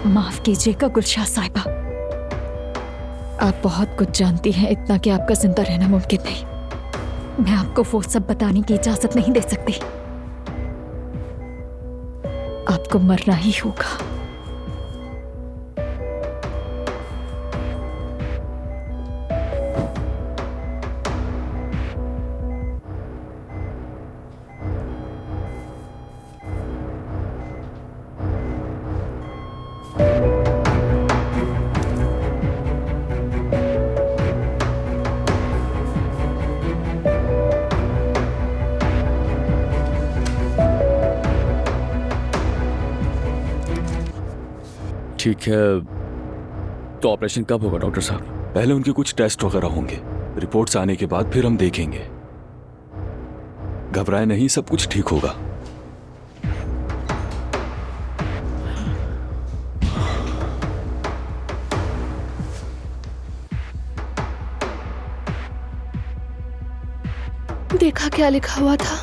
माफ कीजिएगा गुलशाह साहिबा, आप बहुत कुछ जानती हैं, इतना कि आपका जिंदा रहना मुमकिन नहीं। मैं आपको वो सब बताने की इजाजत नहीं दे सकती। आपको मरना ही होगा। ठीक है, तो ऑपरेशन कब होगा डॉक्टर साहब? पहले उनके कुछ टेस्ट वगैरह होंगे, रिपोर्ट्स आने के बाद फिर हम देखेंगे। घबराए नहीं, सब कुछ ठीक होगा। देखा क्या लिखा हुआ था?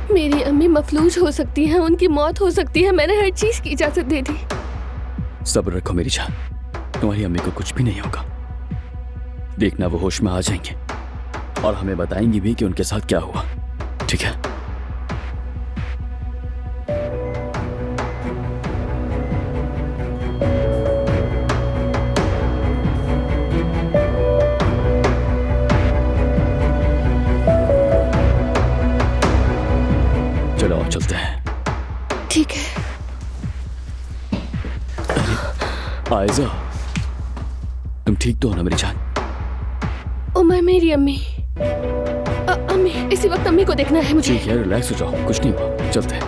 मेरी अम्मी मफलूज हो सकती हैं, उनकी मौत हो सकती है। मैंने हर चीज की इजाजत दे दी। सब्र रखो मेरी जान, तुम्हारी अम्मी को कुछ भी नहीं होगा। देखना वो होश में आ जाएंगे और हमें बताएंगी भी कि उनके साथ क्या हुआ। ठीक है? चलो चलते हैं। ठीक है। आयजा, तुम ठीक तो हो ना मेरी जान? उमर, मेरी अम्मी। अम्मी, इसी वक्त अम्मी को देखना है मुझे। ठीक है, रिलैक्स हो जाओ, कुछ नहीं हुआ। चलते हैं।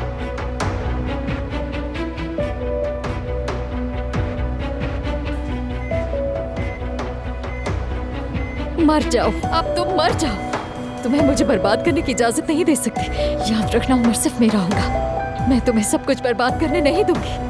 मर जाओ, अब तुम मर जाओ। तुम्हें मुझे बर्बाद करने की इजाजत नहीं दे सकती। याद रखना, उमर सिर्फ मेरा होगा। मैं तुम्हें सब कुछ बर्बाद करने नहीं दूंगी।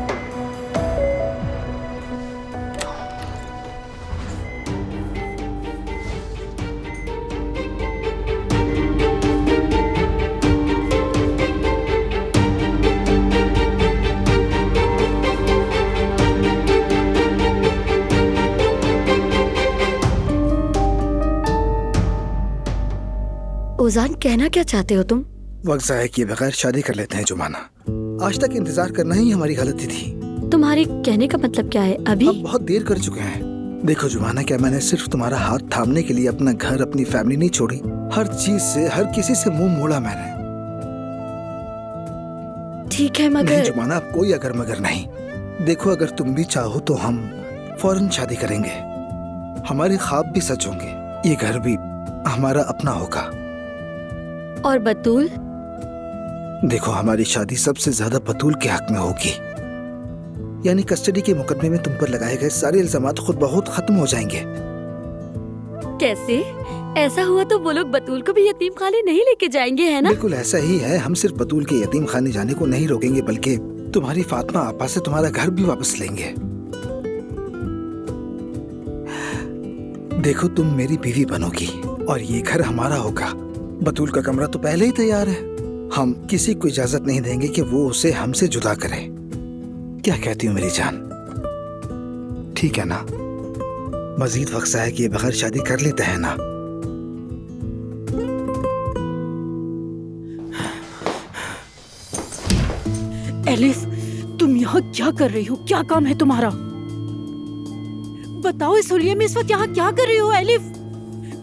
ओजान, कहना क्या चाहते हो तुम? वक्त ज़ाया किए बगैर शादी कर लेते हैं जुमाना। आज तक इंतजार करना ही हमारी गलती थी। तुम्हारे कहने का मतलब क्या है? अभी हम बहुत देर कर चुके हैं। देखो जुमाना, क्या मैंने सिर्फ तुम्हारा हाथ थामने के लिए अपना घर, अपनी फैमिली नहीं छोड़ी? हर चीज से, हर किसी से मुंह मोड़ा मैंने। ठीक है मगर नहीं जुमाना, अब कोई अगर मगर नहीं। देखो, अगर तुम भी चाहो तो हम फौरन शादी करेंगे। हमारे ख्वाब भी सच होंगे, ये घर भी हमारा अपना होगा। और बतूल? देखो, हमारी शादी सबसे ज्यादा बतूल के हक में होगी। यानी कस्टडी के मुकदमे में तुम पर लगाए गए सारे इल्जामात खुद बहुत खत्म हो जाएंगे। कैसे? ऐसा हुआ तो वो लोग बतूल को भी यतीम खाने नहीं लेके जाएंगे, है ना? बिल्कुल ऐसा ही है। हम सिर्फ बतूल के यतीम खाने जाने को नहीं रोकेंगे, बल्कि तुम्हारी फातिमा आपा से तुम्हारा घर भी वापस लेंगे। देखो, तुम मेरी बीवी बनोगी और ये घर हमारा होगा। बतूल का कमरा तो पहले ही तैयार है। हम किसी को इजाजत नहीं देंगे कि वो उसे हमसे जुदा करे। क्या कहती हो मेरी जान? ठीक है ना? मजीद वक्त ज़ाया किए बगैर शादी कर लेते हैं ना? एलिफ, तुम यहाँ क्या कर रही हो? क्या काम है तुम्हारा? बताओ, इस हुलिये में इस वक्त यहाँ क्या कर रही हो एलिफ?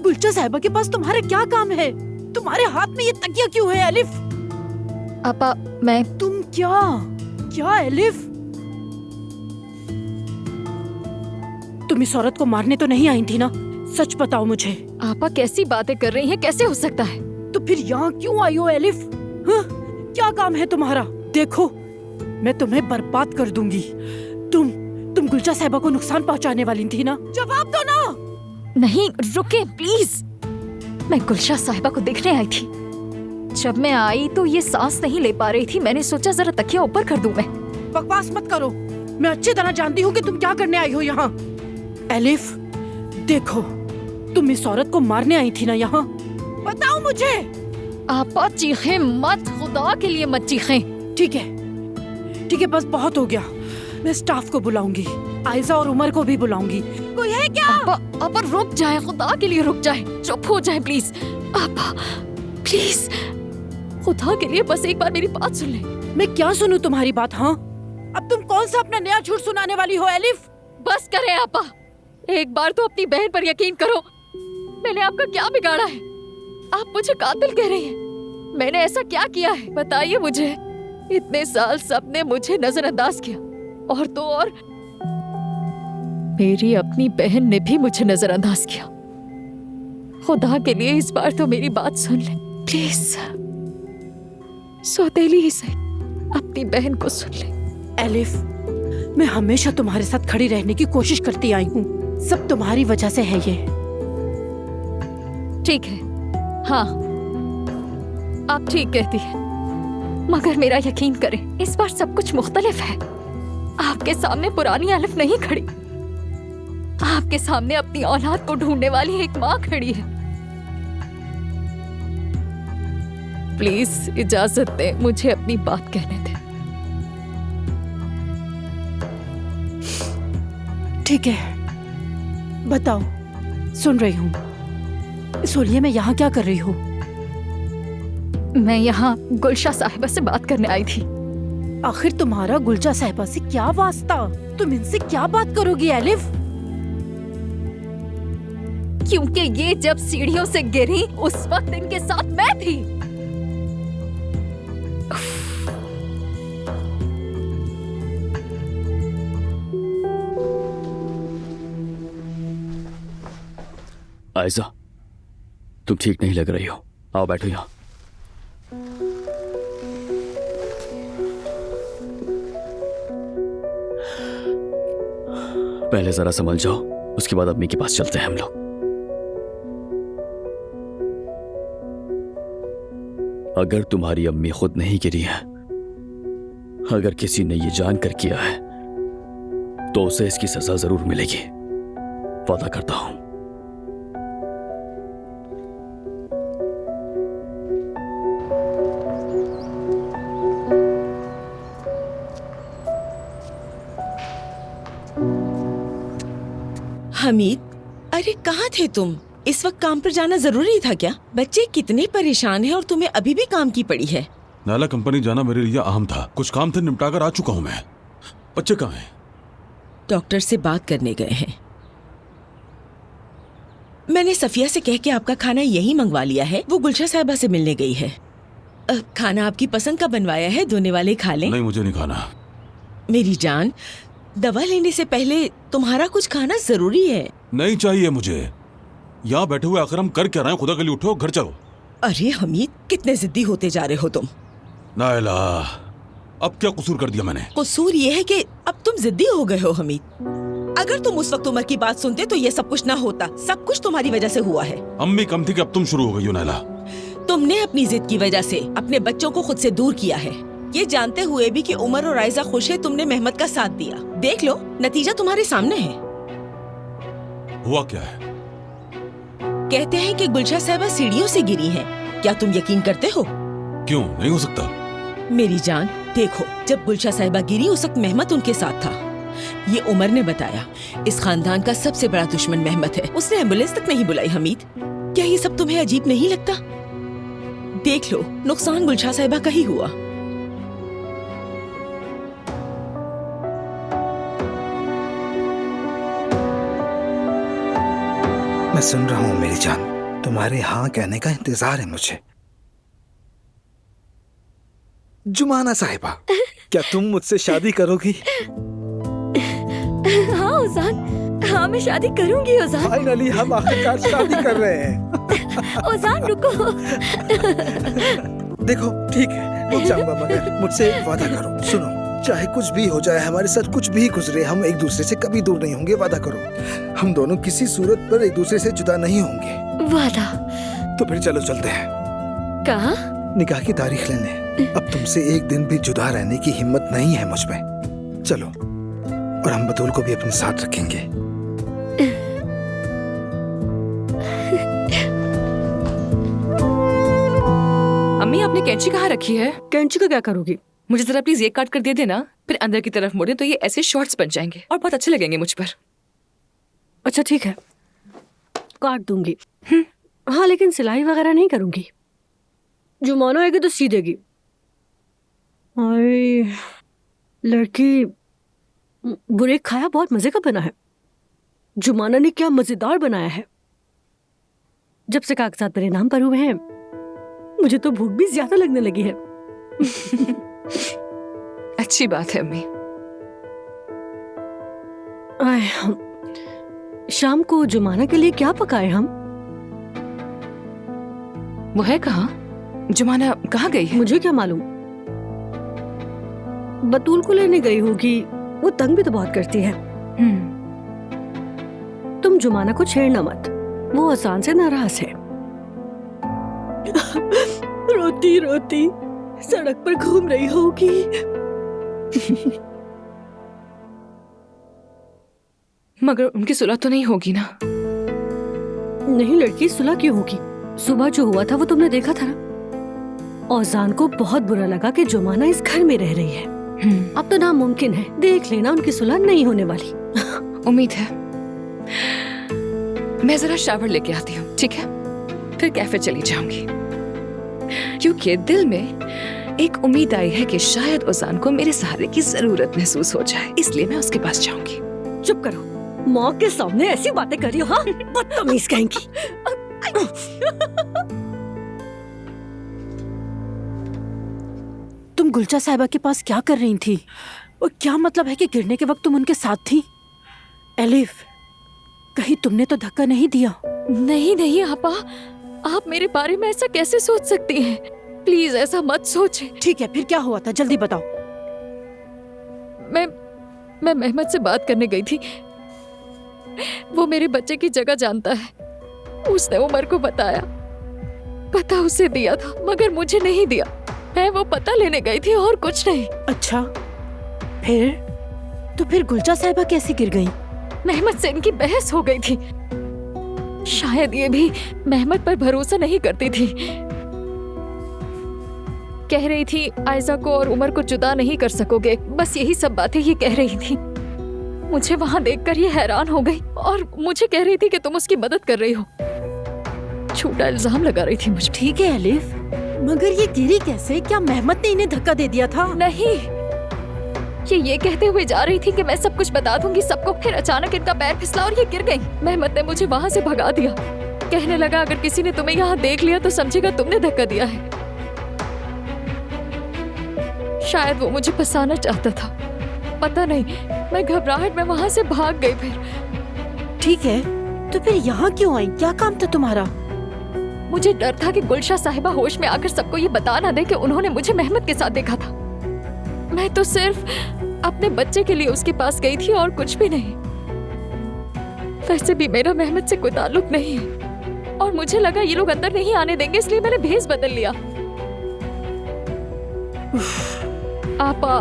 गुलचा साहिबा के पास तुम्हारा क्या काम है? तुम्हारे हाथ में ये तकिया क्यों है एलिफ? आपा, मैं तुम क्या एलिफ? तुम इस औरत को मारने तो नहीं आई थी ना? सच बताओ मुझे। आपा कैसी बातें कर रही हैं? कैसे हो सकता है? तो फिर यहाँ क्यों आई हो एलिफ? हाँ? क्या काम है तुम्हारा? देखो, मैं तुम्हें बर्बाद कर दूंगी। तुम गुलचा साहिबा को नुकसान पहुंचाने वाली थी ना? जवाब दो ना। नहीं, रुके प्लीज। मैं गुलशा साहिबा को देखने आई थी। जब मैं आई तो ये सांस नहीं ले पा रही थी। मैंने सोचा जरा तकिया ऊपर कर दूं मैं। बकवास मत करो। मैं अच्छी तरह जानती हूँ कि तुम क्या करने आई हो यहाँ। एलिफ, देखो, तुम इस औरत को मारने आई थी ना यहाँ? बताओ मुझे। आपा चीखें मत, खुदा के लिए मत चीखें। ठीक है, ठीक है, बस बहुत हो गया। मैं स्टाफ को बुलाऊंगी, आयजा और उमर को भी बुलाऊंगी। कोई है क्या? आपा रुक जाए, खुदा के लिए रुक जाए, चुप हो जाए प्लीज। आपा प्लीज, खुदा के लिए बस एक बार मेरी बात सुन ले। मैं क्या सुनूं तुम्हारी बात? हाँ, अब तुम कौन सा अपना नया झूठ सुनाने वाली हो एलिफ? बस करें आपा, एक बार तो अपनी बहन पर यकीन करो। मैंने आपका क्या बिगाड़ा है? आप मुझे कातिल कह रही हैं। मैंने ऐसा क्या किया है बताइए मुझे। इतने साल सबने मुझे नजरअंदाज किया, और तो और मेरी अपनी बहन ने भी मुझे नजरअंदाज किया। खुदा के लिए इस बार तो मेरी बात सुन ले प्लीज। सौतेली ही सही, अपनी बहन को सुन ले। एलिफ, मैं हमेशा तुम्हारे साथ खड़ी रहने की कोशिश करती आई हूँ। सब तुम्हारी वजह से है ये। ठीक है, हाँ आप ठीक कहती हैं, मगर मेरा यकीन करें, इस बार सब कुछ मुख्तलिफ है। आपके सामने पुरानी अलिफ नहीं खड़ी, आपके सामने अपनी औलाद को ढूंढने वाली एक माँ खड़ी है। प्लीज इजाजत दें, मुझे अपनी बात कहने दें। ठीक है, बताओ, सुन रही हूँ। सोलिए, मैं यहाँ क्या कर रही हूँ? मैं यहाँ गुलशा साहिबा से बात करने आई थी। आखिर तुम्हारा गुलजा साहिबा से क्या वास्ता? तुम इनसे क्या बात करोगी एलिफ? क्योंकि ये जब सीढ़ियों से गिरी उस वक्त इनके साथ मैं थी। आयजा, तुम ठीक नहीं लग रही हो, आओ बैठो यहाँ। पहले जरा समझ जाओ, उसके बाद अम्मी के पास चलते हैं हम लोग। अगर तुम्हारी अम्मी खुद नहीं गिरी है, अगर किसी ने ये जानकर किया है, तो उसे इसकी सजा जरूर मिलेगी, वादा करता हूं। हमीद, अरे कहाँ थे तुम? इस वक्त काम पर जाना जरूरी था क्या? बच्चे कितने परेशान हैं और तुम्हें अभी भी काम की पड़ी है। नाला कंपनी जाना मेरे लिए अहम था, कुछ काम थे निपटाकर आ चुका हूँ मैं। बच्चे कहाँ हैं? डॉक्टर से बात करने गए हैं। मैंने सफिया से कह के आपका खाना यही मंगवा लिया है, वो गुलशा साहिबा से मिलने गई है। खाना आपकी पसंद का बनवाया है, धोने वाले खा लें। नहीं, मुझे नहीं खाना। मेरी जान, दवा लेने से पहले तुम्हारा कुछ खाना जरूरी है। नहीं चाहिए मुझे। यहाँ बैठे हुए आखिर हम कर क्या रहे हैं? खुदा के लिए उठो, घर चलो। अरे हमीद, कितने जिद्दी होते जा रहे हो तुम। नायला, अब क्या कसूर कर दिया मैंने? कसूर ये है कि अब तुम जिद्दी हो गए हो हमीद। अगर तुम उस वक्त उमर की बात सुनते तो ये सब कुछ ना होता। सब कुछ तुम्हारी वजह से हुआ है। अम्मी कम थी कि अब तुम शुरू हो गई हो नायला। तुमने अपनी जिद की वजह से अपने बच्चों को खुद से दूर किया है, ये जानते हुए भी कि उमर और आयजा खुश है तुमने मेहमत का साथ दिया। देख लो, नतीजा तुम्हारे सामने है। हुआ क्या है? कहते हैं कि गुलशा साहिबा सीढ़ियों से गिरी हैं। क्या तुम यकीन करते हो? क्यों नहीं हो सकता? मेरी जान, देखो, जब गुलशा साहिबा गिरी उस वक्त मेहमत उनके साथ था। ये उमर ने बताया। इस खानदान का सबसे बड़ा दुश्मन मेहमत है, उसने एम्बुलेंस तक नहीं बुलाई। हमीद, क्या ये सब तुम्हें अजीब नहीं लगता? देख लो, नुकसान गुलशा साहिबा का ही हुआ। मैं सुन रहा हूँ मेरी जान, तुम्हारे हाँ कहने का इंतजार है मुझे। जुमाना साहिबा, क्या तुम मुझसे शादी करोगी? हाँ ओजान, हाँ मैं शादी करूंगी ओजान। फाइनली हम आखिरकार शादी कर रहे हैं। ओजान रुको। देखो ठीक है, रुक जाऊंगा, मगर मुझसे वादा करो। सुनो, चाहे कुछ भी हो जाए, हमारे साथ कुछ भी गुजरे, हम एक दूसरे से कभी दूर नहीं होंगे। वादा करो, हम दोनों किसी सूरत पर एक दूसरे से जुदा नहीं होंगे। वादा। तो फिर चलो चलते हैं। कहाँ? निकाह की तारीख लेने। अब तुमसे एक दिन भी जुदा रहने की हिम्मत नहीं है मुझ में। चलो, और हम बतूल को भी अपने साथ रखेंगे। अम्मी, आपने कैंची कहाँ रखी है? कैंची का क्या करोगी? मुझे जरा प्लीज ये काट कर दे देना, फिर अंदर की तरफ मोड़े तो ये ऐसे शॉर्ट्स बन जाएंगे और बहुत अच्छे लगेंगे मुझ पर। अच्छा ठीक है, काट दूंगी। हाँ लेकिन सिलाई वगैरह नहीं करूंगी। जुमाना आएगी तो सी देगी। अरे लड़की, बुरे खाया बहुत मजे का बना है। जुमाना ने क्या मजेदार बनाया है। जब से कागजात मेरे नाम पर हुए हैं मुझे तो भूख भी ज्यादा लगने लगी है। अच्छी बात है अम्मी। शाम को जुमाना के लिए क्या पकाए हम? वो है कहाँ? जुमाना कहाँ गई है? मुझे क्या मालूम, बतूल को लेने गई होगी। वो तंग भी तो बहुत करती है। तुम जुमाना को छेड़ना मत, वो आसान से नाराज है। रोती रोती सड़क पर घूम रही होगी। मगर उनकी सुलह तो नहीं होगी ना? नहीं लड़की, सुलह क्यों होगी? सुबह जो हुआ था वो तुमने देखा था ना। औजान को बहुत बुरा लगा कि जुमाना इस घर में रह रही है। अब तो नामुमकिन है, देख लेना उनकी सुलह नहीं होने वाली। उम्मीद है। मैं जरा शावर लेके आती हूँ, ठीक है? फिर कैफे चली जाऊंगी, क्योंकि दिल में एक उम्मीद आई है कि शायद ओजान को मेरे सहारे की जरूरत महसूस हो जाए, इसलिए मैं उसके पास जाऊंगी। चुप करो, माँ के सामने ऐसी बातें कर रही हो? हाँ, बदतमीज कहेंगी। तुम गुलचा साहिबा के पास क्या कर रही थी? और क्या मतलब है कि गिरने के वक्त तुम उनके साथ थी? एलिफ, कहीं तुमने तो धक्का नहीं दिया? नहीं नहीं आपा, आप मेरे बारे में ऐसा कैसे सोच सकती हैं? प्लीज ऐसा मत सोचें। ठीक है, फिर क्या हुआ था, जल्दी बताओ। मैं मेहमद से बात करने गई थी। वो मेरे बच्चे की जगह जानता है। उसने उमर को बताया, पता उसे दिया था मगर मुझे नहीं दिया। मैं वो पता लेने गई थी और कुछ नहीं। अच्छा, फिर? तो फिर गुलचा साहिबा कैसे गिर गई? मेहमद से इनकी बहस हो गई थी। शायद ये भी मेहमद पर भरोसा नहीं करती थी। कह रही थी आयजा को और उमर को जुदा नहीं कर सकोगे, बस यही सब बातें ये कह रही थी। मुझे वहां देखकर ये हैरान हो गई और मुझे कह रही थी कि तुम उसकी मदद कर रही हो। झूठा इल्जाम लगा रही थी मुझे। ठीक है एलिफ, मगर ये गिरी कैसे? क्या मेहमद ने इन्हें धक्का दे दिया था? नहीं, ये कहते हुए जा रही थी कि मैं सब कुछ बता दूंगी सबको। फिर अचानक इनका पैर फिसला और ये गिर गई। मेहमद ने मुझे वहां से भगा दिया। कहने लगा अगर किसी ने तुम्हें यहाँ देख लिया तो समझेगा तुमने धक्का दिया है। शायद वो मुझे फंसाना चाहता था, पता नहीं। मैं घबराहट में वहां से भाग गई। फिर ठीक है, तो फिर यहाँ क्यों आई? क्या काम था तुम्हारा? मुझे डर था कि गुलशा साहिबा होश में आकर सबको ये बता ना दे कि उन्होंने मुझे मेहमद के साथ देखा था। मैं तो सिर्फ अपने बच्चे के लिए उसके पास गई थी और कुछ भी नहीं। वैसे भी मेरा मेहमद से कोई ताल्लुक नहीं है और मुझे लगा ये लोग अंदर नहीं आने देंगे, इसलिए मैंने भेस बदल लिया। आपा,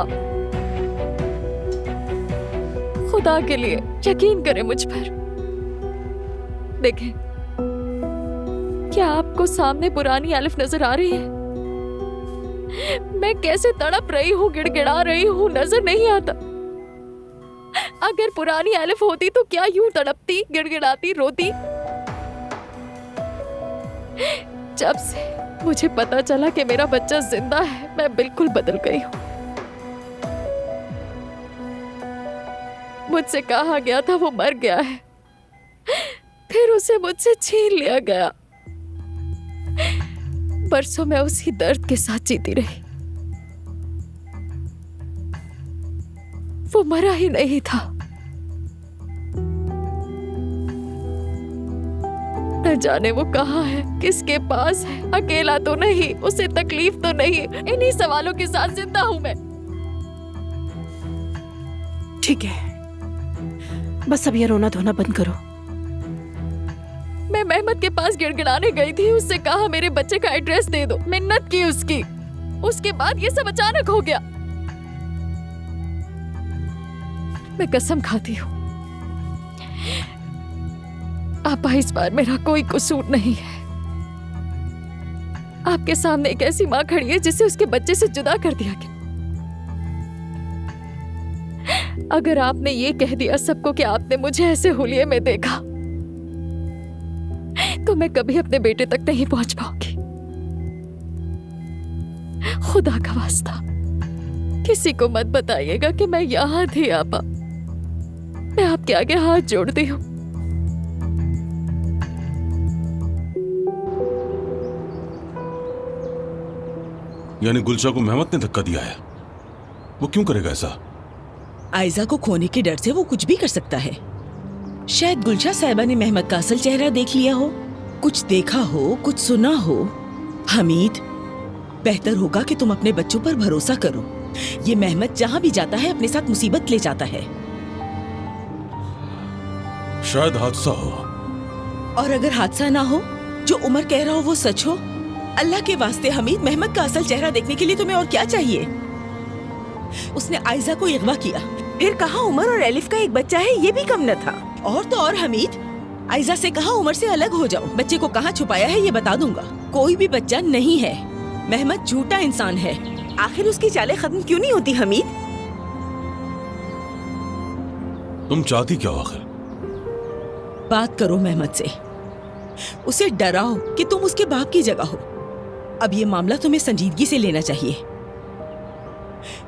खुदा के लिए यकीन करें मुझ पर। देखें, क्या आपको सामने पुरानी अलिफ नजर आ रही है? मैं कैसे तड़प रही हूँ, गिड़गिड़ा रही हूँ, नजर नहीं आता। अगर पुरानी अलिफ होती तो क्या यूं तड़पती, गिड़गिड़ाती, रोती? जब से मुझे पता चला कि मेरा बच्चा जिंदा है, मैं बिल्कुल बदल गई हूँ। मुझसे कहा गया था वो मर गया है, फिर उसे मुझसे छीन लिया गया। बरसों में उसी दर्द के साथ जीती रही। वो मरा ही नहीं था। न जाने वो कहाँ है, किसके पास है, अकेला तो नहीं, उसे तकलीफ तो नहीं। इन्हीं सवालों के साथ जिंदा हूं मैं। ठीक है, बस अब ये रोना धोना बंद करो। मैं मेहमद के पास गिड़गिड़ाने गई थी, उससे कहा मेरे बच्चे का एड्रेस दे दो, मिन्नत की उसकी। उसके बाद ये सब अचानक हो गया। मैं कसम खाती हूँ आपा, इस बार मेरा कोई कसूर नहीं है। आपके सामने एक ऐसी माँ खड़ी है जिसे उसके बच्चे से जुदा कर दिया गया। अगर आपने ये कह दिया सबको कि आपने मुझे ऐसे हुलिये में देखा, तो मैं कभी अपने बेटे तक नहीं पहुंच पाऊंगी। खुदा का वास्ता, किसी को मत बताइएगा कि मैं यहां थी आपा। मैं आपके आगे हाथ जोड़ती हूँ। यानी गुलशा को मेहमत ने धक्का दिया है? वो क्यों करेगा ऐसा? आयजा को खोने के डर से वो कुछ भी कर सकता है। शायद गुलशा साहिबा ने मेहमत का असल चेहरा देख लिया हो, कुछ देखा हो, कुछ सुना हो। हमीद, बेहतर होगा कि तुम अपने बच्चों पर भरोसा करो। ये मेहमत जहाँ भी जाता है अपने साथ मुसीबत ले जाता है। शायद हादसा हो। और अगर हादसा ना हो, जो उमर कह रहा हो वो सच हो, अल्लाह के वास्ते हमीद, मेहमत का असल चेहरा देखने के लिए तुम्हें और क्या चाहिए? उसने आयजा को अगवा किया, फिर कहा उमर और एलिफ का एक बच्चा है, ये भी कम न था। और तो और हमीद, आयजा से कहा उमर से अलग हो जाओ। बच्चे को कहाँ छुपाया है ये बता दूंगा। कोई भी बच्चा नहीं है। मेहमत झूठा इंसान है। आखिर उसकी चालें खत्म क्यों नहीं होती हमीद? तुम चाहती क्या आखिर? बात करो मेहमत से, उसे डराओ कि तुम उसके बाप की जगह हो। अब ये मामला तुम्हें संजीदगी से लेना चाहिए।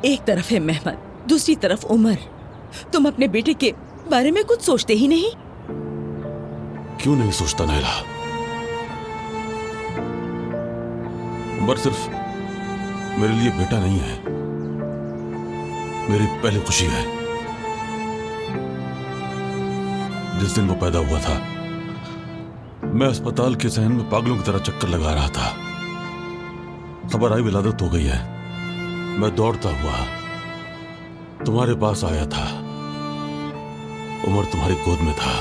एक तरफ है मेहमत, दूसरी तरफ उमर। तुम अपने बेटे के बारे में कुछ सोचते ही नहीं। क्यों नहीं सोचता नैला? उमर सिर्फ मेरे लिए बेटा नहीं है, मेरी पहली खुशी है। जिस दिन वो पैदा हुआ था, मैं अस्पताल के सहन में पागलों की तरह चक्कर लगा रहा था। खबर आई विलादत हो गई है। मैं दौड़ता हुआ तुम्हारे पास आया था। उमर तुम्हारी गोद में था।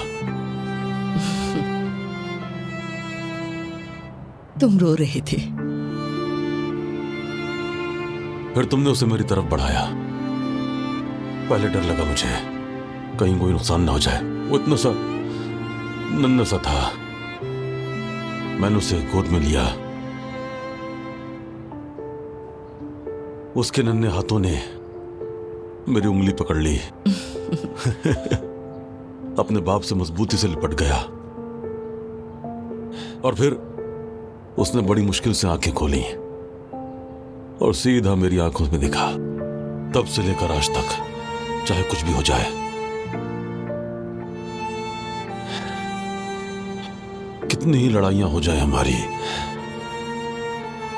तुम रो रहे थे। फिर तुमने उसे मेरी तरफ बढ़ाया। पहले डर लगा मुझे कहीं कोई नुकसान ना हो जाए। वो इतना सा नन्हा सा था। मैंने उसे गोद में लिया। उसके नन्हे हाथों ने मेरी उंगली पकड़ ली। अपने बाप से मजबूती से लिपट गया। और फिर उसने बड़ी मुश्किल से आंखें खोली और सीधा मेरी आंखों में देखा। तब से लेकर आज तक, चाहे कुछ भी हो जाए, कितनी ही लड़ाइयां हो जाए हमारी,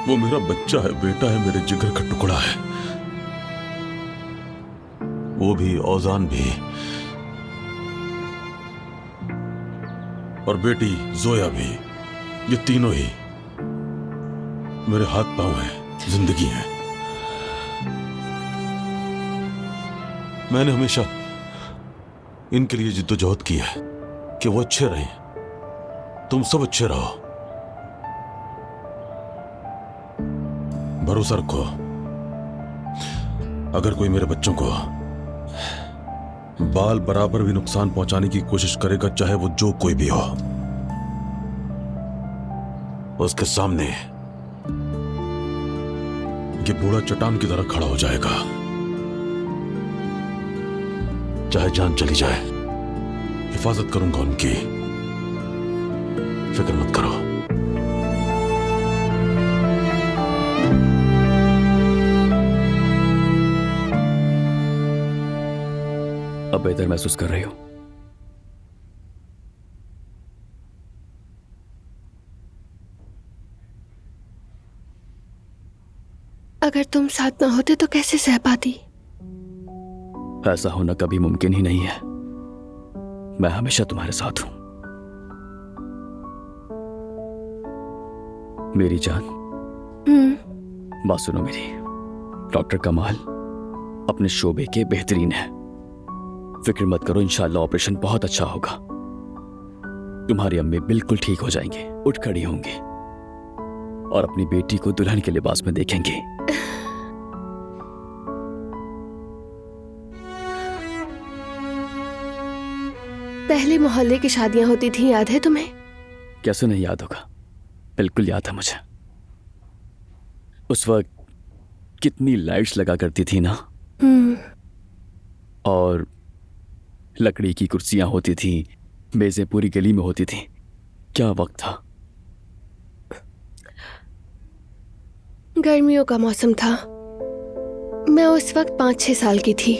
वो मेरा बच्चा है, बेटा है, मेरे जिगर का टुकड़ा है। वो भी, औजान भी, और बेटी जोया भी। ये तीनों ही मेरे हाथ पांव हैं, जिंदगी है। मैंने हमेशा इनके लिए जिद्दोजहद की है कि वो अच्छे रहें, तुम सब अच्छे रहो। भरोसा रखो, अगर कोई मेरे बच्चों को बाल बराबर भी नुकसान पहुंचाने की कोशिश करेगा, चाहे वो जो कोई भी हो, उसके सामने ये बूढ़ा चट्टान की तरह खड़ा हो जाएगा। चाहे जान चली जाए, हिफाजत करूंगा उनकी। फिक्र मत करो। अब बेहतर महसूस कर रही हो? अगर तुम साथ ना होते तो कैसे सह पाती? ऐसा होना कभी मुमकिन ही नहीं है। मैं हमेशा तुम्हारे साथ हूं मेरी जान। बात सुनो मेरी। डॉक्टर कमाल अपने शोबे के बेहतरीन है। फिक्र मत करो, इंशाल्लाह ऑपरेशन बहुत अच्छा होगा। तुम्हारी अम्मी बिल्कुल ठीक हो जाएंगे, उठ खड़ी होंगी और अपनी बेटी को दुल्हन के लिबास में देखेंगे। पहले मोहल्ले की शादियां होती थी, याद है तुम्हें? कैसे नहीं याद होगा, बिल्कुल याद है मुझे। उस वक्त कितनी लाइट्स लगा करती थी ना। और लकड़ी की कुर्सियां होती थी, मेजें पूरी गली में होती थी। क्या वक्त था। गर्मियों का मौसम था। मैं उस वक्त 5-6 साल की थी।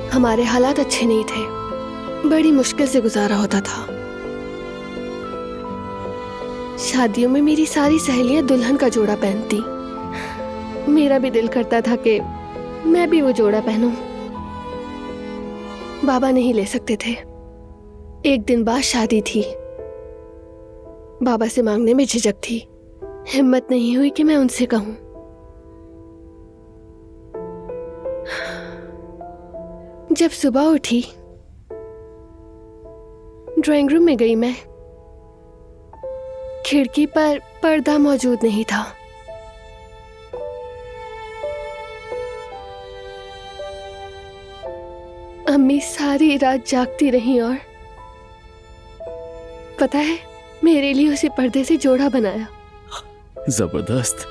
हमारे हालात अच्छे नहीं थे, बड़ी मुश्किल से गुजारा होता था। शादियों में मेरी सारी सहेलियां दुल्हन का जोड़ा पहनती। मेरा भी दिल करता था कि मैं भी वो जोड़ा पहनूं। बाबा नहीं ले सकते थे। एक दिन बाद शादी थी। बाबा से मांगने में झिझक थी। हिम्मत नहीं हुई कि मैं उनसे कहूं। जब सुबह उठी, ड्राइंग रूम में गई मैं। खिड़की पर पर्दा मौजूद नहीं था। अम्मी सारी रात जागती रही और पता है, मेरे लिए उसी पर्दे से जोड़ा बनाया। जबरदस्त।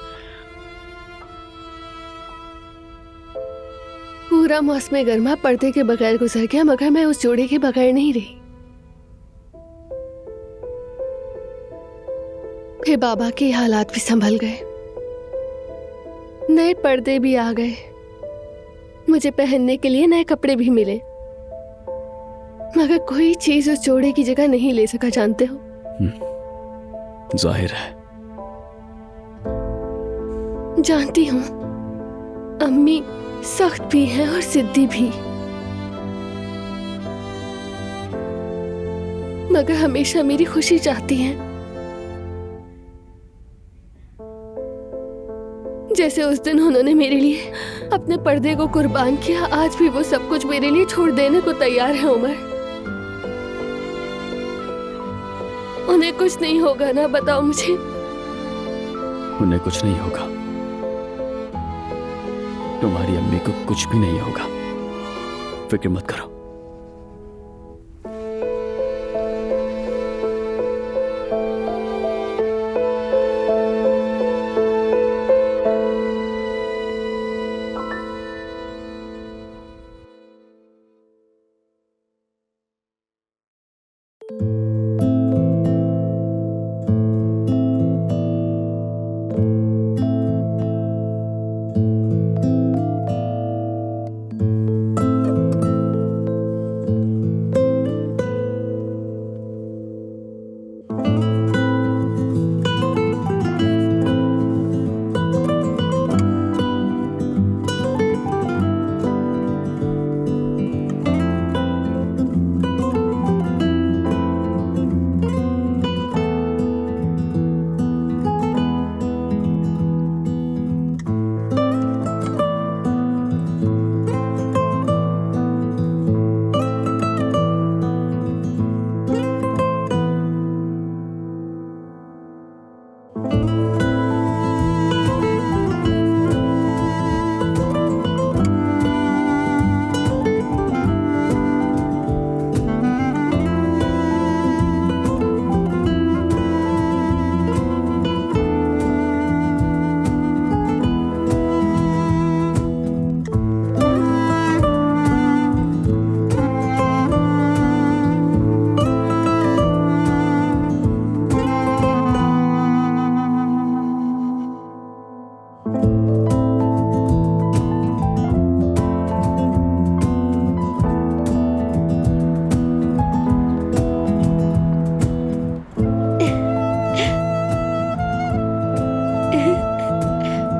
पूरा मौसम गर्मा पर्दे के बगैर गुजर गया, मगर मैं उस जोड़े के बगैर नहीं रही। फिर बाबा के हालात भी संभल गए, नए पर्दे भी आ गए, मुझे पहनने के लिए नए कपड़े भी मिले, मगर कोई चीज उस जोड़े की जगह नहीं ले सका। जानते हो, जाहिर है। जानती हूँ, अम्मी सख्त भी हैं और जिद्दी भी, मगर हमेशा मेरी खुशी चाहती हैं। जैसे उस दिन उन्होंने मेरे लिए अपने पर्दे को कुर्बान किया, आज भी वो सब कुछ मेरे लिए छोड़ देने को तैयार है। उमर, उन्हें कुछ नहीं होगा ना? बताओ मुझे। उन्हें कुछ नहीं होगा। तुम्हारी अम्मी को कुछ भी नहीं होगा, फिक्र मत करो।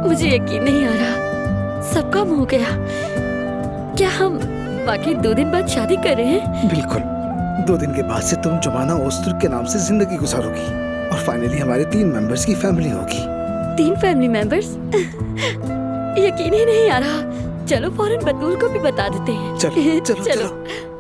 मुझे यकीन नहीं आ रहा, सब काम हो गया। क्या हम वाकई 2 दिन बाद शादी कर रहे हैं? बिल्कुल। 2 दिन के बाद से तुम जुमाना ओस्तुर्क के नाम से जिंदगी गुजारोगी और फाइनली हमारे 3 मेंबर्स की फैमिली होगी। 3 फैमिली मेंबर्स? यकीन ही नहीं आ रहा। चलो फौरन बतूल को भी बता देते हैं। चलो, चलो, चलो। चलो।